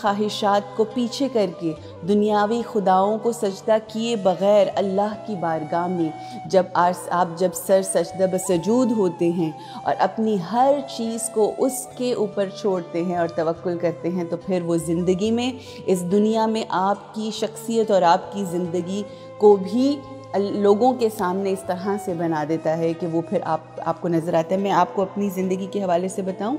خواہشات کو پیچھے کر کے دنیاوی خداؤں کو سجدہ کیے بغیر اللہ کی بارگاہ میں آپ جب سر سجدہ بسجود ہوتے ہیں اور اپنی ہر چیز کو اس کے اوپر چھوڑتے ہیں اور توکل کرتے ہیں، تو پھر وہ زندگی میں اس دنیا میں آپ کی شخصیت اور آپ کی زندگی کو بھی لوگوں کے سامنے اس طرح سے بنا دیتا ہے کہ وہ پھر آپ کو نظر آتا ہے۔ میں آپ کو اپنی زندگی کے حوالے سے بتاؤں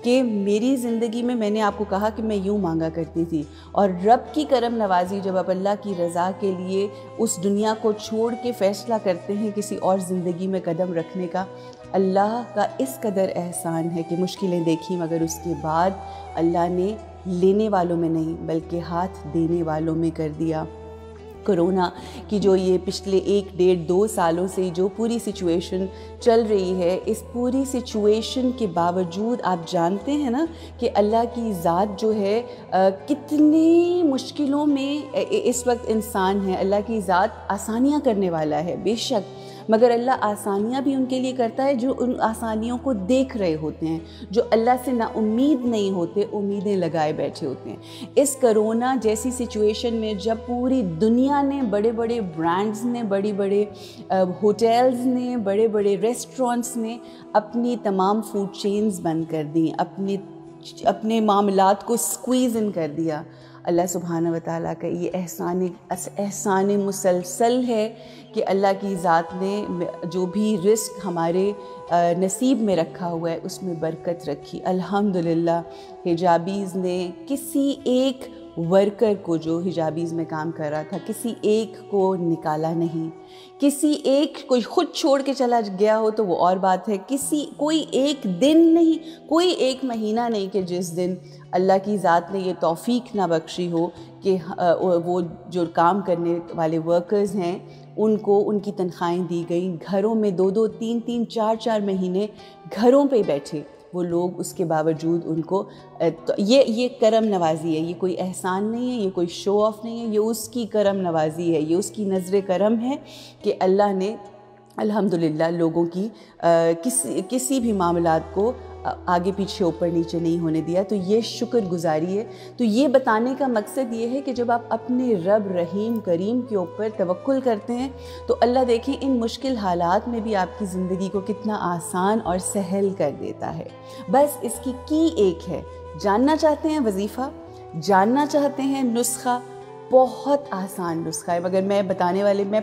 کہ میری زندگی میں نے آپ کو کہا کہ میں یوں مانگا کرتی تھی، اور رب کی کرم نوازی جب آپ اللہ کی رضا کے لیے اس دنیا کو چھوڑ کے فیصلہ کرتے ہیں کسی اور زندگی میں قدم رکھنے کا، اللہ کا اس قدر احسان ہے کہ مشکلیں دیکھی مگر اس کے بعد اللہ نے لینے والوں میں نہیں بلکہ ہاتھ دینے والوں میں کر دیا۔ کرونا کی جو یہ پچھلے 1-1.5-2 سالوں سے جو پوری سچویشن چل رہی ہے، اس پوری سچویشن کے باوجود آپ جانتے ہیں نا کہ اللہ کی ذات جو ہے کتنی مشکلوں میں اس وقت انسان ہے۔ اللہ کی ذات آسانیاں کرنے والا ہے بے شک، مگر اللہ آسانیاں بھی ان کے لیے کرتا ہے جو ان آسانیوں کو دیکھ رہے ہوتے ہیں، جو اللہ سے نا امید نہیں ہوتے، امیدیں لگائے بیٹھے ہوتے ہیں۔ اس کرونا جیسی سچویشن میں جب پوری دنیا نے، بڑے بڑے برانڈز نے، بڑے بڑے ہوٹلز نے، بڑے بڑے ریسٹورنٹس نے اپنی تمام فوڈ چینز بند کر دیں، اپنے معاملات کو سکویز ان کر دیا، اللہ سبحانہ و تعالیٰ کا یہ احسان مسلسل ہے کہ اللہ کی ذات نے جو بھی رزق ہمارے نصیب میں رکھا ہوا ہے اس میں برکت رکھی۔ الحمدللہ حجابیز نے کسی ایک ورکر کو جو حجابیز میں کام کر رہا تھا، کسی ایک کو نکالا نہیں، کسی ایک کوئی خود چھوڑ کے چلا گیا ہو تو وہ اور بات ہے، کوئی ایک دن نہیں، کوئی ایک مہینہ نہیں کہ جس دن اللہ کی ذات نے یہ توفیق نہ بخشی ہو کہ وہ جو کام کرنے والے ورکرز ہیں ان کو ان کی تنخواہیں دی گئیں، گھروں میں 2-2 3-3 4-4 مہینے گھروں پہ بیٹھے وہ لوگ، اس کے باوجود ان کو یہ کرم نوازی ہے، یہ کوئی احسان نہیں ہے، یہ کوئی شو آف نہیں ہے، یہ اس کی کرم نوازی ہے، یہ اس کی نظر کرم ہے کہ اللہ نے الحمدللہ لوگوں کی کسی بھی معاملات کو آگے پیچھے اوپر نیچے نہیں ہونے دیا۔ تو یہ شکر گزاری ہے۔ تو یہ بتانے کا مقصد یہ ہے کہ جب آپ اپنے رب رحیم کریم کے اوپر توکل کرتے ہیں تو اللہ دیکھیں ان مشکل حالات میں بھی آپ کی زندگی کو کتنا آسان اور سہل کر دیتا ہے۔ بس اس کی ایک ہے، جاننا چاہتے ہیں وظیفہ، جاننا چاہتے ہیں نسخہ، بہت آسان نسخہ ہے، مگر میں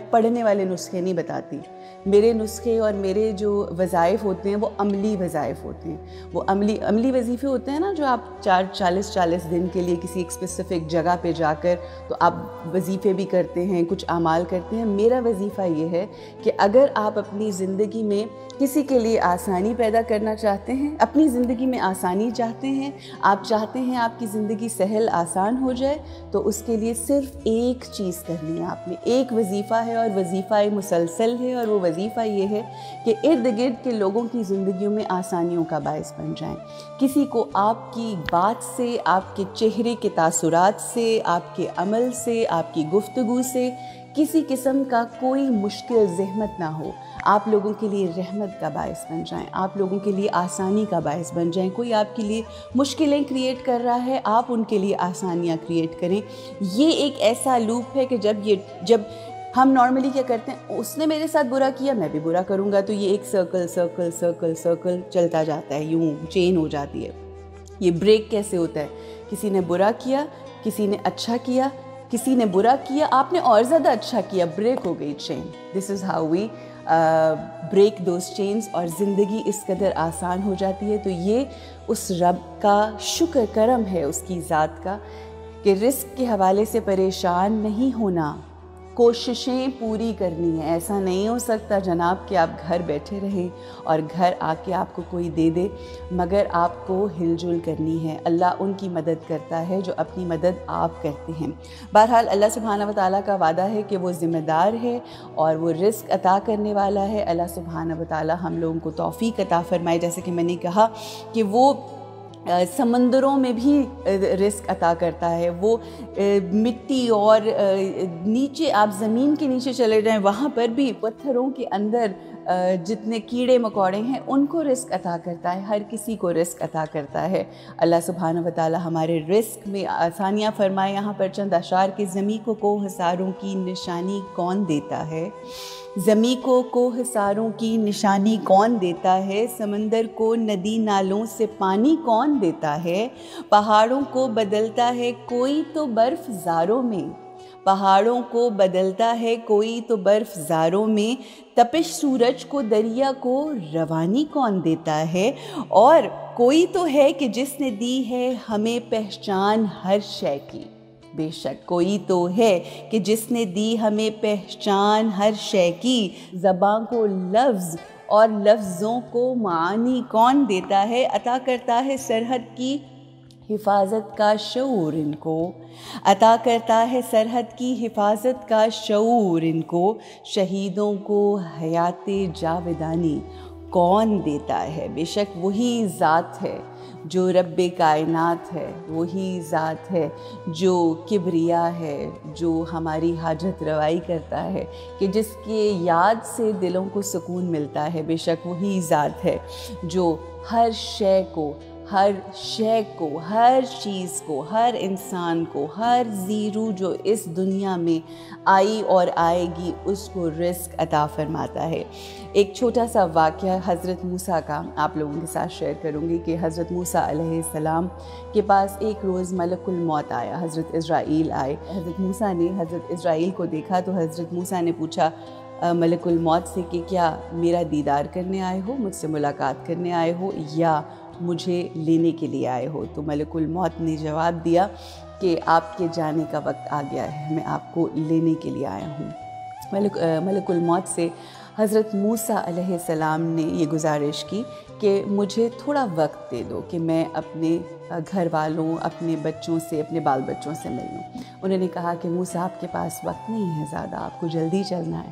پڑھنے والے نسخے نہیں بتاتی۔ میرے نسخے اور میرے جو وظائف ہوتے ہیں وہ عملی وظائف ہوتے ہیں، وہ عملی وظیفے ہوتے ہیں نا، جو آپ 40 دن کے لیے کسی ایک اسپیسیفک جگہ پہ جا کر تو آپ وظیفے بھی کرتے ہیں، کچھ اعمال کرتے ہیں۔ میرا وظیفہ یہ ہے کہ اگر آپ اپنی زندگی میں کسی کے لیے آسانی پیدا کرنا چاہتے ہیں، اپنی زندگی میں آسانی چاہتے ہیں، آپ چاہتے ہیں آپ کی زندگی سہل آسان ہو جائے، تو اس کے لیے صرف ایک چیز کرنی ہے آپ نے، ایک وظیفہ ہے اور وظیفہ مسلسل ہے، اور وہ وظیفہ یہ ہے کہ ارد گرد کے لوگوں کی زندگیوں میں آسانیوں کا باعث بن جائیں۔ کسی کو آپ کی بات سے، آپ کے چہرے کے تاثرات سے، آپ کے عمل سے، آپ کی گفتگو سے کسی قسم کا کوئی مشکل زحمت نہ ہو، آپ لوگوں کے لیے رحمت کا باعث بن جائیں، آپ لوگوں کے لیے آسانی کا باعث بن جائیں۔ کوئی آپ کے لیے مشکلیں کریٹ کر رہا ہے، آپ ان کے لیے آسانیاں کریٹ کریں۔ یہ ایک ایسا لوپ ہے کہ جب ہم نارملی کیا کرتے ہیں، اس نے میرے ساتھ برا کیا میں بھی برا کروں گا، تو یہ ایک سرکل چلتا جاتا ہے، یوں چین ہو جاتی ہے۔ یہ بریک کیسے ہوتا ہے؟ کسی نے برا کیا، کسی نے اچھا کیا، کسی نے برا کیا، آپ نے اور زیادہ اچھا کیا، بریک ہو گئی chain. This is how we break those chains, اور زندگی اس قدر آسان ہو جاتی ہے۔ تو یہ اس رب کا شکر کرم ہے، اس کی ذات کا، کہ رزق کے حوالے سے پریشان نہیں ہونا، کوششیں پوری کرنی ہیں۔ ایسا نہیں ہو سکتا جناب کہ آپ گھر بیٹھے رہیں اور گھر آ کے آپ کو کوئی دے دے، مگر آپ کو ہل جل کرنی ہے۔ اللہ ان کی مدد کرتا ہے جو اپنی مدد آپ کرتے ہیں۔ بہرحال اللہ سبحانہ و تعالیٰ کا وعدہ ہے کہ وہ ذمہ دار ہے اور وہ رزق عطا کرنے والا ہے۔ اللہ سبحانہ و تعالیٰ ہم لوگوں کو توفیق عطا فرمائے، جیسے کہ میں نے کہا کہ وہ سمندروں میں بھی رزق عطا کرتا ہے، وہ مٹی اور نیچے آپ زمین کے نیچے چلے جائیں وہاں پر بھی پتھروں کے اندر جتنے کیڑے مکوڑے ہیں ان کو رزق عطا کرتا ہے، ہر کسی کو رزق عطا کرتا ہے۔ اللہ سبحانہ و تعالی ہمارے رزق میں آسانیاں فرمائے۔ یہاں پر چند اشعار کہ زمین کو کوہ ساروں کی نشانی کون دیتا ہے، زمین کو کوہ ساروں کی نشانی کون دیتا ہے، سمندر کو ندی نالوں سے پانی کون دیتا ہے، پہاڑوں کو بدلتا ہے کوئی تو برف زاروں میں، پہاڑوں کو بدلتا ہے کوئی تو برف زاروں میں، تپش سورج کو دریا کو روانی کون دیتا ہے، اور کوئی تو ہے کہ جس نے دی ہے ہمیں پہچان ہر شے کی، بے شک کوئی تو ہے کہ جس نے دی ہمیں پہچان ہر شے کی، زبان کو لفظ اور لفظوں کو معانی کون دیتا ہے، عطا کرتا ہے سرحد کی حفاظت کا شعور ان کو، عطا کرتا ہے سرحد کی حفاظت کا شعور ان کو، شہیدوں کو حیات جاودانی کون دیتا ہے، بے شک وہی ذات ہے جو رب کائنات ہے، وہی ذات ہے جو کبریا ہے، جو ہماری حاجت روائی کرتا ہے، کہ جس کے یاد سے دلوں کو سکون ملتا ہے، بے شک وہی ذات ہے جو ہر شے کو، ہر شے کو، ہر چیز کو، ہر انسان کو، ہر زیرو جو اس دنیا میں آئی اور آئے گی اس کو رزق عطا فرماتا ہے۔ ایک چھوٹا سا واقعہ حضرت موسیٰ کا آپ لوگوں کے ساتھ شیئر کروں گی کہ حضرت موسیٰ علیہ السلام کے پاس ایک روز ملک الموت آیا، حضرت اسرائیل آئے۔ حضرت موسیٰ نے حضرت اسرائیل کو دیکھا تو حضرت موسیٰ نے پوچھا ملک الموت سے کہ کیا میرا دیدار کرنے آئے ہو، مجھ سے ملاقات کرنے آئے ہو، یا مجھے لینے کے لیے آئے ہو؟ تو ملک الموت نے جواب دیا کہ آپ کے جانے کا وقت آ گیا ہے، میں آپ کو لینے کے لیے آیا ہوں۔ ملک الموت سے حضرت موسیٰ علیہ السلام نے یہ گزارش کی کہ مجھے تھوڑا وقت دے دو کہ میں اپنے گھر والوں، اپنے بچوں سے، اپنے بال بچوں سے مل لوں۔ انہوں نے کہا کہ موسیٰ آپ کے پاس وقت نہیں ہے زیادہ، آپ کو جلدی چلنا ہے۔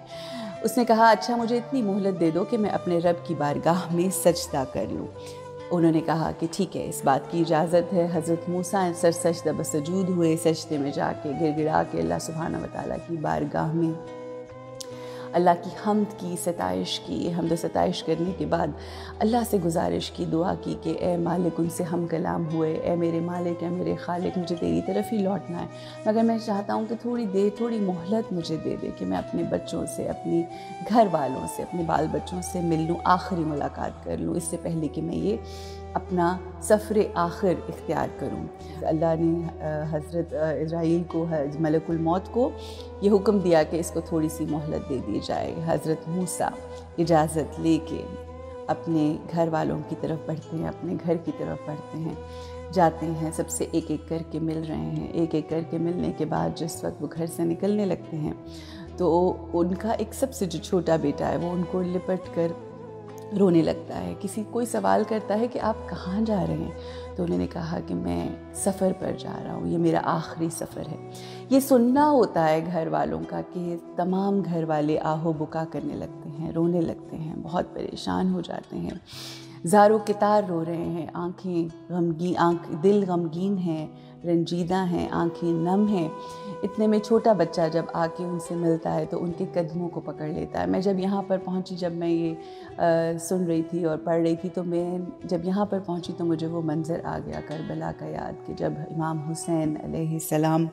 اس نے کہا اچھا مجھے اتنی مہلت دے دو کہ میں اپنے رب کی بارگاہ میں سجدہ کر لوں۔ انہوں نے کہا کہ ٹھیک ہے، اس بات کی اجازت ہے۔ حضرت موسیٰ سر سجدہ بسجود ہوئے، سجدے میں جا کے گر گڑا کے اللہ سبحانہ و تعالیٰ کی بارگاہ میں اللہ کی حمد کی، ستائش کی، حمد و ستائش کرنے کے بعد اللہ سے گزارش کی، دعا کی کہ اے مالک، ان سے ہم کلام ہوئے، اے میرے مالک، اے میرے خالق، مجھے تیری طرف ہی لوٹنا ہے، مگر میں چاہتا ہوں کہ تھوڑی دیر، تھوڑی مہلت مجھے دے دے کہ میں اپنے بچوں سے، اپنی گھر والوں سے، اپنے بال بچوں سے مل لوں، آخری ملاقات کر لوں، اس سے پہلے کہ میں یہ اپنا سفر آخر اختیار کروں۔ اللہ نے حضرت اسرائیل کو، ملک الموت کو یہ حکم دیا کہ اس کو تھوڑی سی مہلت دے دی جائے۔ حضرت موسیٰ اجازت لے کے اپنے گھر والوں کی طرف بڑھتے ہیں، اپنے گھر کی طرف بڑھتے ہیں، جاتے ہیں، سب سے ایک ایک کر کے مل رہے ہیں۔ ایک ایک کر کے ملنے کے بعد جس وقت وہ گھر سے نکلنے لگتے ہیں تو ان کا ایک سب سے جو چھوٹا بیٹا ہے وہ ان کو لپٹ کر رونے لگتا ہے۔ کوئی سوال کرتا ہے کہ آپ کہاں جا رہے ہیں؟ تو انہوں نے کہا کہ میں سفر پر جا رہا ہوں، یہ میرا آخری سفر ہے۔ یہ سننا ہوتا ہے گھر والوں کا کہ تمام گھر والے آہو بکا کرنے لگتے ہیں، رونے لگتے ہیں، بہت پریشان ہو جاتے ہیں، زار و کتار رو رہے ہیں، دل غمگین ہیں، رنجیدہ ہیں، آنکھیں نم ہیں۔ اتنے میں چھوٹا بچہ جب آ کے ان سے ملتا ہے تو ان کے قدموں کو پکڑ لیتا ہے۔ میں جب یہاں پر پہنچی، جب میں یہ سن رہی تھی اور پڑھ رہی تھی تو میں جب یہاں پر پہنچی تو مجھے وہ منظر آ گیا کربلا کا یاد، کہ جب امام حسین علیہ السلام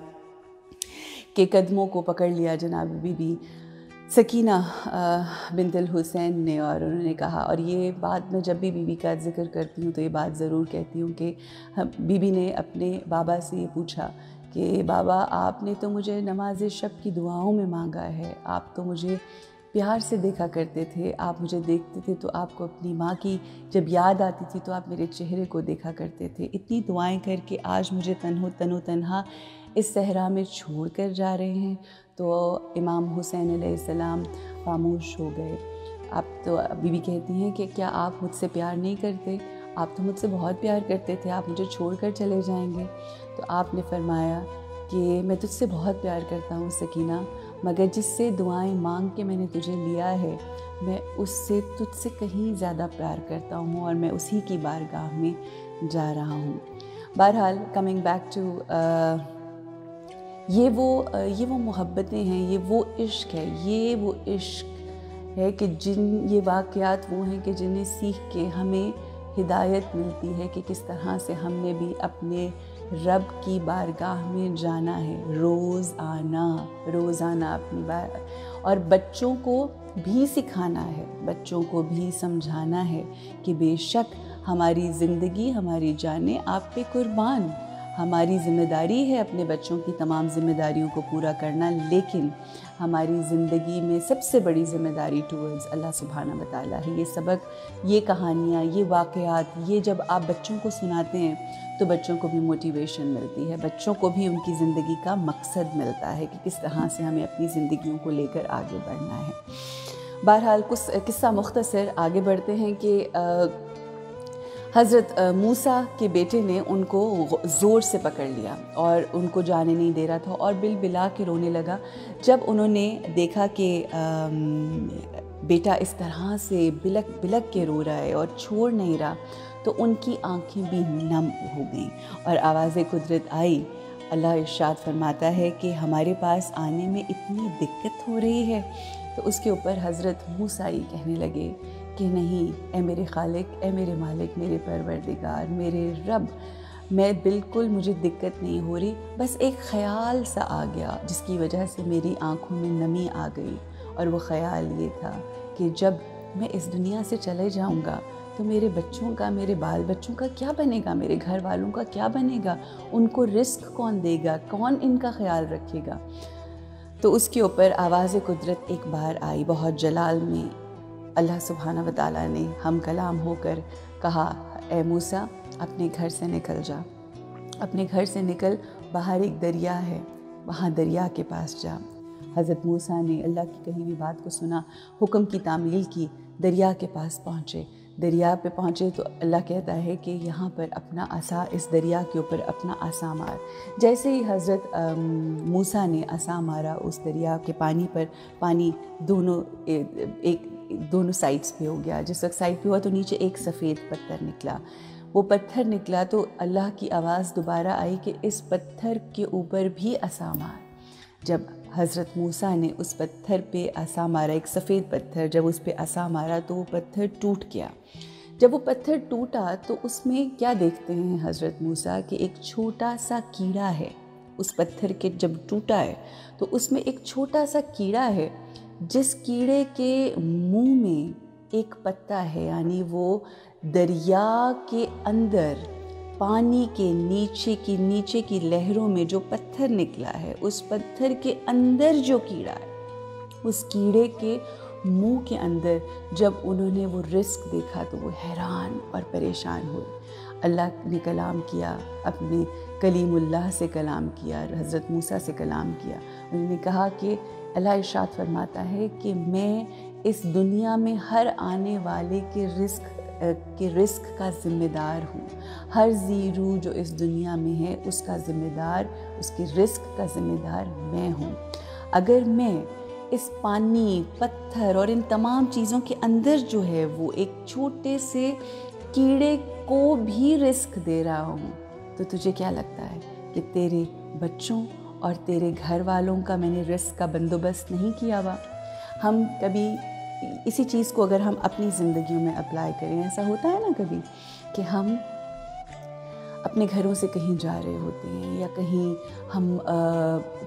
کے قدموں کو پکڑ لیا جناب بی بی سکینہ بنت الحسین نے، اور انہوں نے کہا، اور یہ بات میں جب بھی بی بی کا ذکر کرتی ہوں تو یہ بات ضرور کہتی ہوں کہ بی بی نے اپنے بابا سے یہ پوچھا کہ بابا آپ نے تو مجھے نماز شب کی دعاؤں میں مانگا ہے، آپ تو مجھے پیار سے دیکھا کرتے تھے، آپ مجھے دیکھتے تھے تو آپ کو اپنی ماں کی جب یاد آتی تھی تو آپ میرے چہرے کو دیکھا کرتے تھے، اتنی دعائیں کر کے آج مجھے تنہا اس صحرا میں چھوڑ کر جا رہے ہیں۔ تو امام حسین علیہ السلام خاموش ہو گئے۔ اب تو بی بی کہتی ہیں کہ کیا آپ مجھ سے پیار نہیں کرتے؟ آپ تو مجھ سے بہت پیار کرتے تھے، آپ مجھے چھوڑ کر چلے جائیں گے؟ تو آپ نے فرمایا کہ میں تجھ سے بہت پیار کرتا ہوں سکینہ، مگر جس سے دعائیں مانگ کے میں نے تجھے لیا ہے، میں اس سے تجھ سے کہیں زیادہ پیار کرتا ہوں، اور میں اسی کی بارگاہ میں جا رہا ہوں۔ بہرحال کمنگ بیک ٹو یہ وہ محبتیں ہیں، یہ وہ عشق ہے، یہ وہ عشق ہے کہ یہ واقعات وہ ہیں کہ جنہیں سیکھ کے ہمیں ہدایت ملتی ہے کہ کس طرح سے ہم نے بھی اپنے رب کی بارگاہ میں جانا ہے، روزانہ اپنی اور بچوں کو بھی سکھانا ہے، بچوں کو بھی سمجھانا ہے کہ بے شک ہماری زندگی، ہماری جانیں آپ پہ قربان، ہماری ذمہ داری ہے اپنے بچوں کی تمام ذمہ داریوں کو پورا کرنا، لیکن ہماری زندگی میں سب سے بڑی ذمہ داری ٹورڈز اللہ سبحانہ وتعالیٰ ہے۔ یہ سبق، یہ کہانیاں، یہ واقعات، یہ جب آپ بچوں کو سناتے ہیں تو بچوں کو بھی موٹیویشن ملتی ہے، بچوں کو بھی ان کی زندگی کا مقصد ملتا ہے کہ کس طرح سے ہمیں اپنی زندگیوں کو لے کر آگے بڑھنا ہے۔ بہرحال قصہ مختصر، آگے بڑھتے ہیں کہ حضرت موسیٰ کے بیٹے نے ان کو زور سے پکڑ لیا اور ان کو جانے نہیں دے رہا تھا اور بلا کے رونے لگا۔ جب انہوں نے دیکھا کہ بیٹا اس طرح سے بلک کے رو رہا ہے اور چھوڑ نہیں رہا تو ان کی آنکھیں بھی نم ہو گئیں اور آواز قدرت آئی۔ اللہ ارشاد فرماتا ہے کہ ہمارے پاس آنے میں اتنی دقت ہو رہی ہے، تو اس کے اوپر حضرت موسیٰ کہنے لگے کہ نہیں، اے میرے خالق، اے میرے مالک، میرے پروردگار، میرے رب، مجھے دقت نہیں ہو رہی، بس ایک خیال سا آ گیا جس کی وجہ سے میری آنکھوں میں نمی آ گئی، اور وہ خیال یہ تھا کہ جب میں اس دنیا سے چلے جاؤں گا تو میرے بچوں کا، میرے بال بچوں کا کیا بنے گا، میرے گھر والوں کا کیا بنے گا، ان کو رزق کون دے گا، کون ان کا خیال رکھے گا۔ تو اس کے اوپر آواز قدرت ایک بار آئی بہت جلال میں۔ اللہ سبحانہ وتعالیٰ نے ہم کلام ہو کر کہا، اے موسیٰ اپنے گھر سے نکل جا، اپنے گھر سے نکل، باہر ایک دریا ہے، وہاں دریا کے پاس جا۔ حضرت موسیٰ نے اللہ کی کہی ہوئی بات کو سنا، حکم کی تعمیل کی، دریا کے پاس پہنچے۔ دریا پہ پہنچے تو اللہ کہتا ہے کہ یہاں پر اپنا عصا، اس دریا کے اوپر اپنا عصا مار۔ جیسے ہی حضرت موسیٰ نے عصا مارا اس دریا کے پانی پر، پانی دونوں سائڈز پہ ہو گیا۔ جس وقت سائڈ پہ ہوا تو نیچے ایک سفید پتھر نکلا۔ وہ پتھر نکلا تو اللہ کی آواز دوبارہ آئی کہ اس پتھر کے اوپر بھی عصا مار۔ جب حضرت موسیٰ نے اس پتھر پہ عصا مارا، ایک سفید پتھر، جب اس پہ عصا مارا تو وہ پتھر ٹوٹ گیا۔ جب وہ پتھر ٹوٹا تو اس میں کیا دیکھتے ہیں حضرت موسیٰ کہ ایک چھوٹا سا کیڑا ہے۔ اس پتھر کے جب ٹوٹا ہے تو اس میں ایک چھوٹا سا کیڑا ہے، جس کیڑے کے منہ میں ایک پتا ہے، یعنی وہ دریا کے اندر پانی کے نیچے کی لہروں میں جو پتھر نکلا ہے، اس پتھر کے اندر جو کیڑا ہے، اس کیڑے کے منہ کے اندر جب انہوں نے وہ رزق دیکھا تو وہ حیران اور پریشان ہوئے۔ اللہ نے کلام کیا، اپنے کلیم اللہ سے کلام کیا، حضرت موسیٰ سے کلام کیا۔ انہوں نے کہا کہ اللہ ارشاد فرماتا ہے کہ میں اس دنیا میں ہر آنے والے کے رزق کا ذمہ دار ہوں۔ ہر ذی روح جو اس دنیا میں ہے اس کا ذمہ دار، اس کے رزق کا ذمہ دار میں ہوں۔ اگر میں اس پانی، پتھر اور ان تمام چیزوں کے اندر جو ہے وہ ایک چھوٹے سے کیڑے کو بھی رزق دے رہا ہوں، تو تجھے کیا لگتا ہے کہ تیرے بچوں اور تیرے گھر والوں کا میں نے رزق کا بندوبست نہیں کیا ہوا؟ ہم کبھی اسی چیز کو اگر ہم اپنی زندگیوں میں اپلائی کریں، ایسا ہوتا ہے نا کبھی کہ ہم اپنے گھروں سے کہیں جا رہے ہوتے ہیں یا کہیں ہم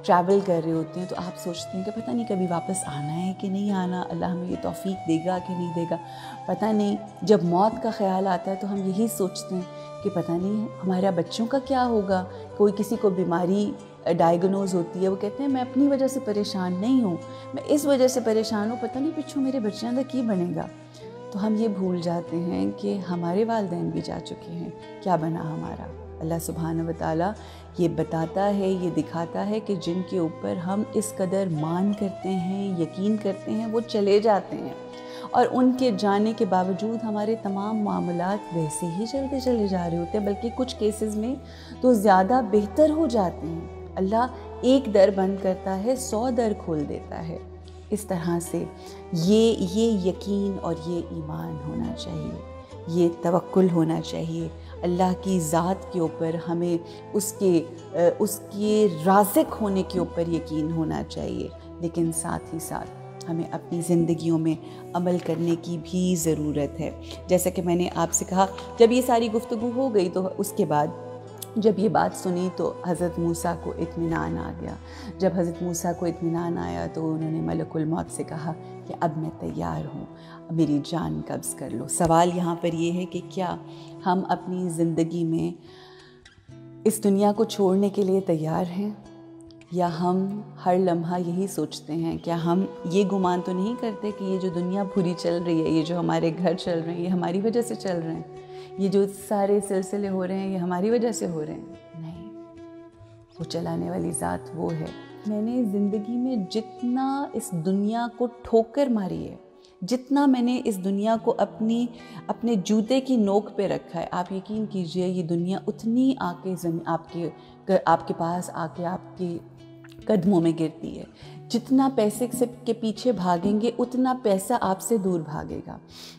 ٹریول کر رہے ہوتے ہیں تو آپ سوچتے ہیں کہ پتہ نہیں کبھی واپس آنا ہے کہ نہیں آنا، اللہ ہمیں یہ توفیق دے گا کہ نہیں دے گا، پتہ نہیں۔ جب موت کا خیال آتا ہے تو ہم یہی سوچتے ہیں کہ پتہ نہیں ہمارا بچوں کا کیا ہوگا۔ کوئی کسی کو بیماری ڈائیگنوز ہوتی ہے، وہ کہتے ہیں میں اپنی وجہ سے پریشان نہیں ہوں، میں اس وجہ سے پریشان ہوں، پتہ نہیں پچھوں میرے بچیاں دا کی بنے گا۔ تو ہم یہ بھول جاتے ہیں کہ ہمارے والدین بھی جا چکے ہیں، کیا بنا ہمارا۔ اللہ سبحانہ وتعالیٰ یہ بتاتا ہے، یہ دکھاتا ہے کہ جن کے اوپر ہم اس قدر مان کرتے ہیں، یقین کرتے ہیں، وہ چلے جاتے ہیں، اور ان کے جانے کے باوجود ہمارے تمام معاملات ویسے ہی چلتے چلے جا رہے ہوتے ہیں، بلکہ کچھ کیسز میں تو زیادہ بہتر ہو جاتے ہیں۔ اللہ ایک در بند کرتا ہے، 100 در کھول دیتا ہے۔ اس طرح سے یہ یقین اور یہ ایمان ہونا چاہیے، یہ توکل ہونا چاہیے اللہ کی ذات کے اوپر، ہمیں اس کے رازق ہونے کے اوپر یقین ہونا چاہیے، لیکن ساتھ ہی ساتھ ہمیں اپنی زندگیوں میں عمل کرنے کی بھی ضرورت ہے۔ جیسا کہ میں نے آپ سے کہا، جب یہ ساری گفتگو ہو گئی تو اس کے بعد جب یہ بات سنی تو حضرت موسیٰ کو اطمینان آ گیا۔ جب حضرت موسیٰ کو اطمینان آیا تو انہوں نے ملک الموت سے کہا کہ اب میں تیار ہوں، میری جان قبض کر لو۔ سوال یہاں پر یہ ہے کہ کیا ہم اپنی زندگی میں اس دنیا کو چھوڑنے کے لیے تیار ہیں، یا ہم ہر لمحہ یہی سوچتے ہیں؟ کیا ہم یہ گمان تو نہیں کرتے کہ یہ جو دنیا پوری چل رہی ہے، یہ جو ہمارے گھر چل رہے ہیں، یہ ہماری وجہ سے چل رہے ہیں، یہ جو سارے سلسلے ہو رہے ہیں یہ ہماری وجہ سے ہو رہے ہیں؟ نہیں، وہ چلانے والی ذات وہ ہے۔ میں نے زندگی میں جتنا اس دنیا کو ٹھوکر ماری ہے، جتنا میں نے اس دنیا کو اپنے جوتے کی نوک پہ رکھا ہے، آپ یقین کیجئے یہ دنیا اتنی آ کے آپ کے پاس آ کے آپ کے قدموں میں گرتی ہے۔ جتنا پیسے کے پیچھے بھاگیں گے اتنا پیسہ آپ سے دور بھاگے گا،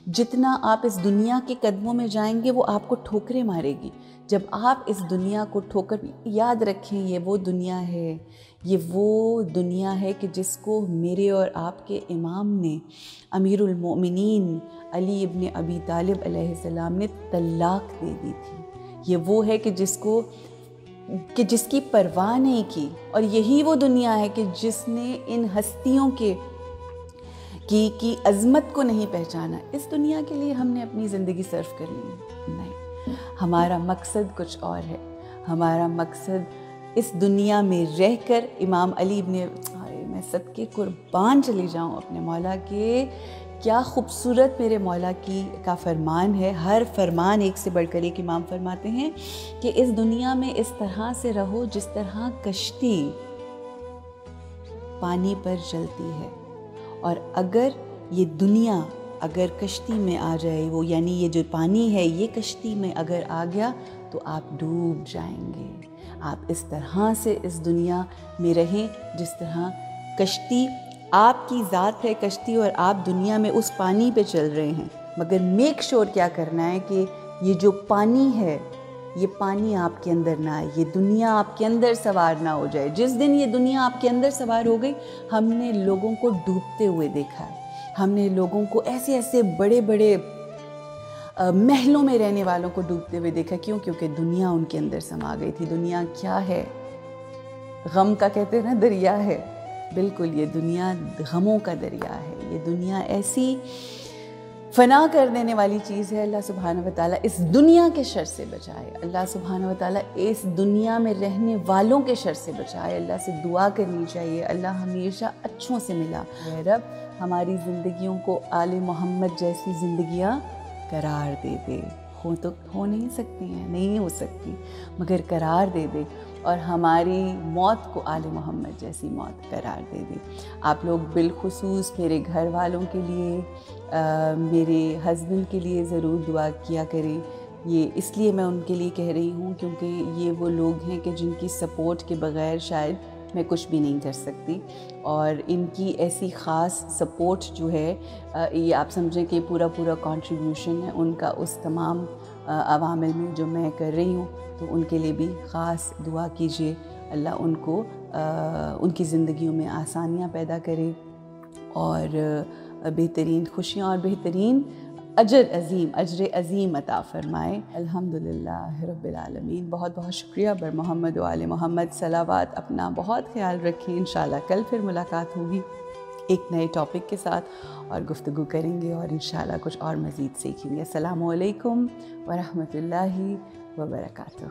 جتنا آپ اس دنیا کے قدموں میں جائیں گے وہ آپ کو ٹھوکریں مارے گی۔ جب آپ اس دنیا کو یاد رکھیں، یہ وہ دنیا ہے کہ جس کو میرے اور آپ کے امام نے، امیر المؤمنین علی ابن ابی طالب علیہ السلام نے طلاق دے دی تھی۔ یہ وہ ہے کہ جس کی پرواہ نہیں کی، اور یہی وہ دنیا ہے کہ جس نے ان ہستیوں کی عظمت کو نہیں پہچانا۔ اس دنیا کے لیے ہم نے اپنی زندگی صرف کرنی ہے؟ نہیں، ہمارا مقصد کچھ اور ہے۔ ہمارا مقصد اس دنیا میں رہ کر امام علی میں صدقے قربان چلی جاؤں اپنے مولا کے، کیا خوبصورت میرے مولا کا فرمان ہے۔ ہر فرمان ایک سے بڑھ کر ایک۔ امام فرماتے ہیں کہ اس دنیا میں اس طرح سے رہو جس طرح کشتی پانی پر چلتی ہے، اور اگر یہ دنیا کشتی میں آ جائے، وہ یعنی یہ جو پانی ہے یہ کشتی میں اگر آ گیا تو آپ ڈوب جائیں گے۔ آپ اس طرح سے اس دنیا میں رہیں جس طرح کشتی، آپ کی ذات ہے کشتی اور آپ دنیا میں اس پانی پہ چل رہے ہیں، مگر میک شور کیا کرنا ہے کہ یہ جو پانی ہے یہ پانی آپ کے اندر نہ آئے، یہ دنیا آپ کے اندر سوار نہ ہو جائے۔ جس دن یہ دنیا آپ کے اندر سوار ہو گئی، ہم نے لوگوں کو ڈوبتے ہوئے دیکھا ہے، ہم نے لوگوں کو ایسے بڑے بڑے محلوں میں رہنے والوں کو ڈوبتے ہوئے دیکھا۔ کیونکہ دنیا ان کے اندر سما گئی تھی۔ دنیا کیا ہے؟ غم کا کہتے ہیں نا دریا ہے، بالکل یہ دنیا غموں کا دریا ہے۔ یہ دنیا ایسی فنا کر دینے والی چیز ہے۔ اللہ سبحانہ وتعالیٰ اس دنیا کے شر سے بچائے، اللہ سبحانہ وتعالیٰ اس دنیا میں رہنے والوں کے شر سے بچائے۔ اللہ سے دعا کرنی چاہیے، اللہ ہمیشہ اچھوں سے ملا۔ اے رب، ہماری زندگیوں کو آل محمد جیسی زندگیاں قرار دے دے۔ ہو نہیں سکتی ہیں، نہیں ہو سکتی، مگر قرار دے دے، اور ہماری موت کو آل محمد جیسی موت قرار دے دے۔ آپ لوگ بالخصوص میرے گھر والوں کے لیے، میرے ہسبینڈ کے لیے ضرور دعا کیا کریں۔ یہ اس لیے میں ان کے لیے کہہ رہی ہوں کیونکہ یہ وہ لوگ ہیں کہ جن کی سپورٹ کے بغیر شاید میں کچھ بھی نہیں کر سکتی، اور ان کی ایسی خاص سپورٹ جو ہے، یہ آپ سمجھیں کہ پورا کنٹریبیوشن ہے ان کا اس تمام عوامل میں جو میں کر رہی ہوں، تو ان کے لیے بھی خاص دعا کیجیے۔ اللہ ان کو ان کی زندگیوں میں آسانیاں پیدا کرے، اور بہترین خوشیاں اور بہترین اجر عظیم عطا فرمائے۔ الحمدللہ رب العالمین۔ بہت بہت شکریہ بر محمد و آل محمد صلوات۔ اپنا بہت خیال رکھیں۔ انشاءاللہ کل پھر ملاقات ہوگی ایک نئے ٹاپک کے ساتھ، اور گفتگو کریں گے، اور انشاءاللہ کچھ اور مزید سیکھیں گے۔ السلام علیکم ورحمۃ اللہ وبرکاتہ۔